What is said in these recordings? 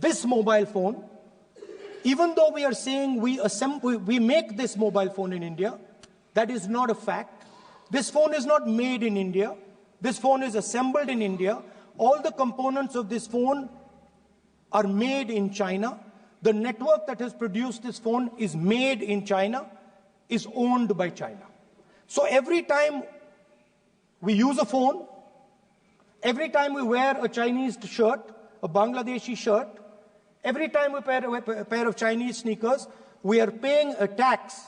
this mobile phone, even though we are saying we make this mobile phone in India, that is not a fact. This phone is not made in India. This phone is assembled in India. All the components of this phone are made in China. The network that has produced this phone is made in China, is owned by China. So every time we use a phone, every time we wear a Chinese shirt, a Bangladeshi shirt, every time we wear a pair of Chinese sneakers, we are paying a tax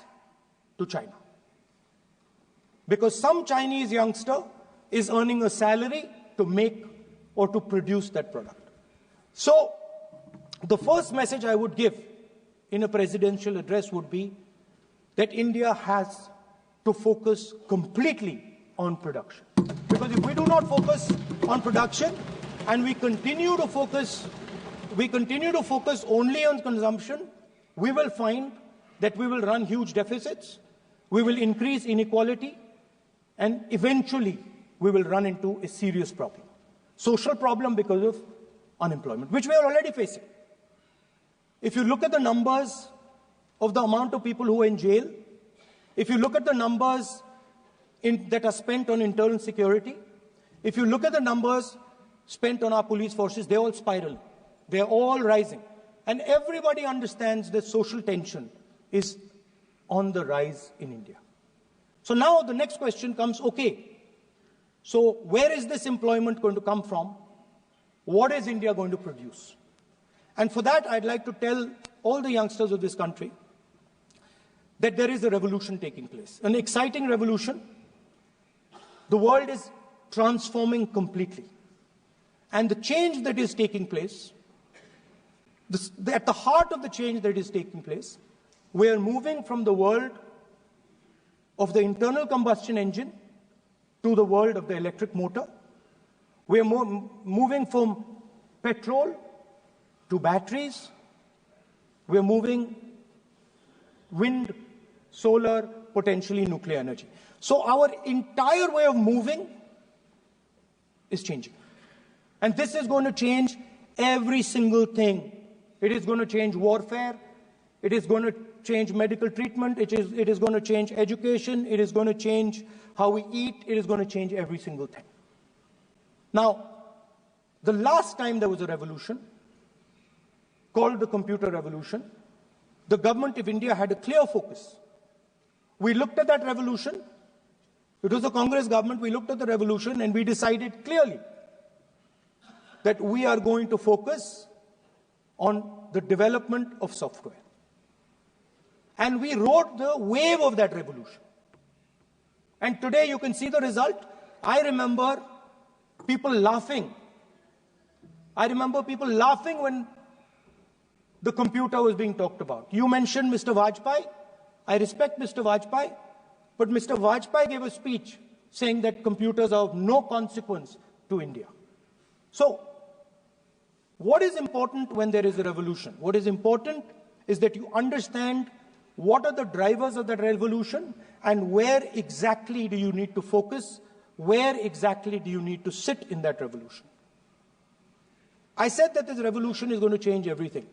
to China. Because some Chinese youngster is earning a salary to make or to produce that product. So the first message I would give in a presidential address would be that India has to focus completely on production. Because if we do not focus on production and we continue to focus only on consumption, we will find that we will run huge deficits, we will increase inequality, and eventually we will run into a serious problem. Social problem because of unemployment, which we are already facing. If you look at the numbers of the amount of people who are in jail, if you look at the numbers that are spent on internal security, if you look at the numbers spent on our police forces, they're all spiraling. They're all rising. And everybody understands that social tension is on the rise in India. So now the next question comes, okay, so where is this employment going to come from? What is India going to produce? And for that, I'd like to tell all the youngsters of this country that there is a revolution taking place, an exciting revolution. The world is transforming completely. And the change that is taking place, at the heart of the change that is taking place, we are moving from the world of the internal combustion engine to the world of the electric motor. We are moving from petrol to batteries. We are moving wind, solar, potentially nuclear energy. So our entire way of moving is changing. And this is going to change every single thing. It is going to change warfare. It is going to change medical treatment. It is going to change education. It is going to change how we eat. It is going to change every single thing. Now, the last time there was a revolution, called the computer revolution, the government of India had a clear focus. We looked at that revolution. It was a Congress government. We looked at the revolution and we decided clearly that we are going to focus on the development of software. And we rode the wave of that revolution. And today you can see the result. I remember people laughing. I remember people laughing when the computer was being talked about. You mentioned Mr. Vajpayee. I respect Mr. Vajpayee, but Mr. Vajpayee gave a speech saying that computers are of no consequence to India. So, what is important when there is a revolution? What is important is that you understand what are the drivers of that revolution and where exactly do you need to focus, where exactly do you need to sit in that revolution. I said that this revolution is going to change everything.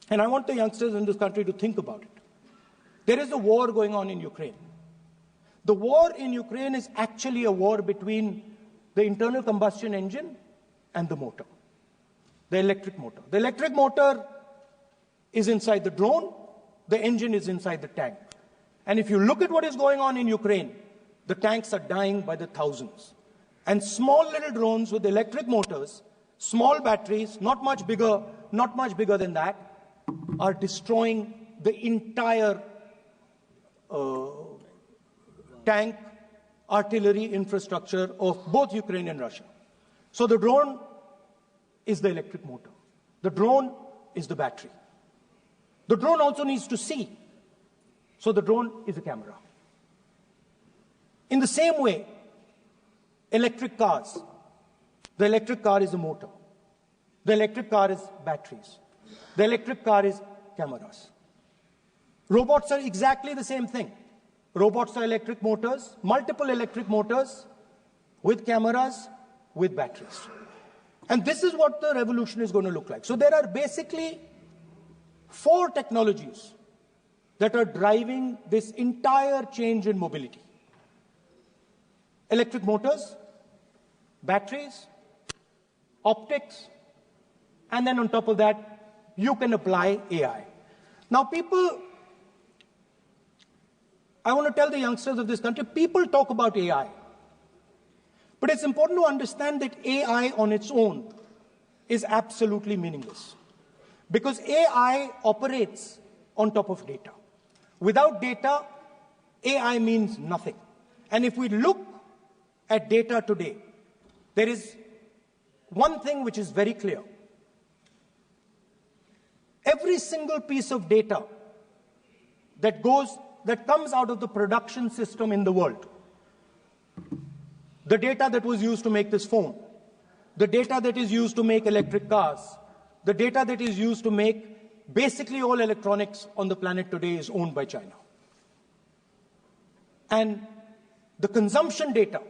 And I want the youngsters in this country to think about it. There is a war going on in Ukraine. The war in Ukraine is actually a war between the internal combustion engine and the motor, the electric motor. The electric motor is inside the drone, the engine is inside the tank. And if you look at what is going on in Ukraine, the tanks are dying by the thousands. And small little drones with electric motors, small batteries, not much bigger than that, are destroying the entire tank artillery infrastructure of both Ukraine and Russia. So the drone is the electric motor. The drone is the battery. The drone also needs to see. So the drone is a camera. In the same way, electric cars. The electric car is a motor. The electric car is batteries. The electric car is cameras. Robots are exactly the same thing. Robots are electric motors, multiple electric motors with cameras, with batteries. And this is what the revolution is going to look like. So there are basically 4 technologies that are driving this entire change in mobility. Electric motors, batteries, optics, and then on top of that, you can apply AI. Now I want to tell the youngsters of this country, people talk about AI. But it's important to understand that AI on its own is absolutely meaningless. Because AI operates on top of data. Without data, AI means nothing. And if we look at data today, there is one thing which is very clear. Every single piece of data that comes out of the production system in the world, the data that was used to make this phone, the data that is used to make electric cars, the data that is used to make basically all electronics on the planet today is owned by China. And the consumption data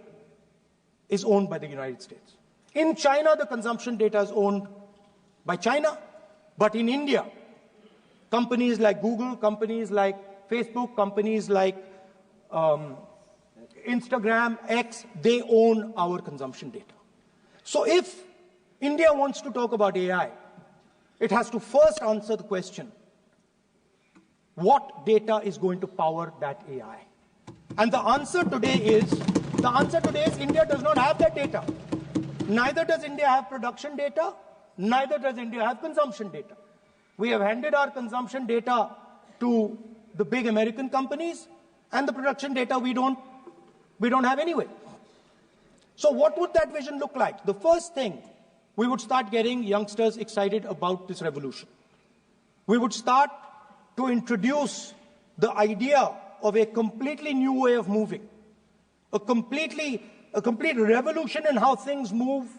is owned by the United States. In China, the consumption data is owned by China, but in India, companies like Google, companies like Facebook, companies like Instagram, X, they own our consumption data. So if India wants to talk about AI, it has to first answer the question, what data is going to power that AI? And the answer today is India does not have that data. Neither does India have production data, neither does India have consumption data. We have handed our consumption data to the big American companies, and the production data we don't have anyway. So what would that vision look like? The first thing, we would start getting youngsters excited about this revolution. We would start to introduce the idea of a completely new way of moving, a complete revolution in how things move.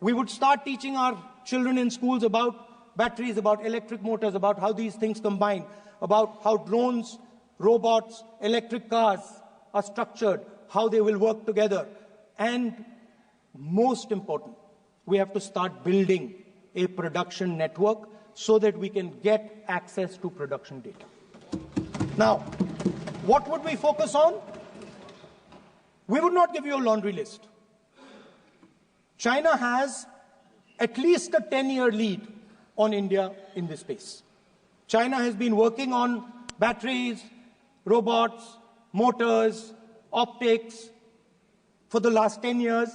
We would start teaching our children in schools about batteries, about electric motors, about how these things combine, about how drones, robots, electric cars are structured, how they will work together. And most important, we have to start building a production network so that we can get access to production data. Now, what would we focus on? We would not give you a laundry list. China has at least a 10-year lead on India in this space. China has been working on batteries, robots, motors, optics for the last 10 years,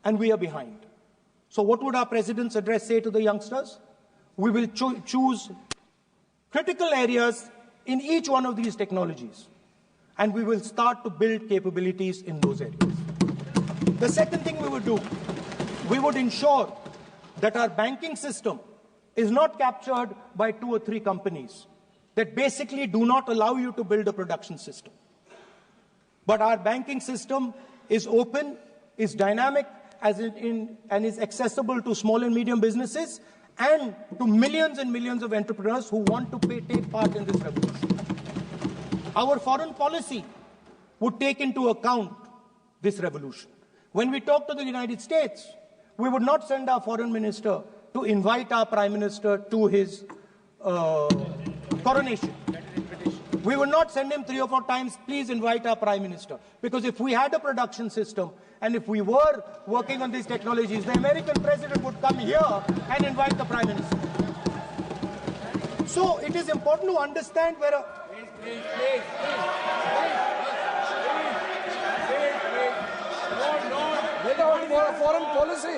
and we are behind. So what would our president's address say to the youngsters? We will choose critical areas in each one of these technologies, and we will start to build capabilities in those areas. The second thing we would do, we would ensure that our banking system is not captured by 2 or 3 companies that basically do not allow you to build a production system. But our banking system is open, is dynamic, and is accessible to small and medium businesses and to millions and millions of entrepreneurs who want to take part in this revolution. Our foreign policy would take into account this revolution. When we talk to the United States, we would not send our foreign minister to invite our prime minister to his coronation. We would not send him 3 or 4 times, please invite our prime minister. Because if we had a production system and if we were working on these technologies, the American president would come here and invite the prime minister. So it is important to understand where foreign policy.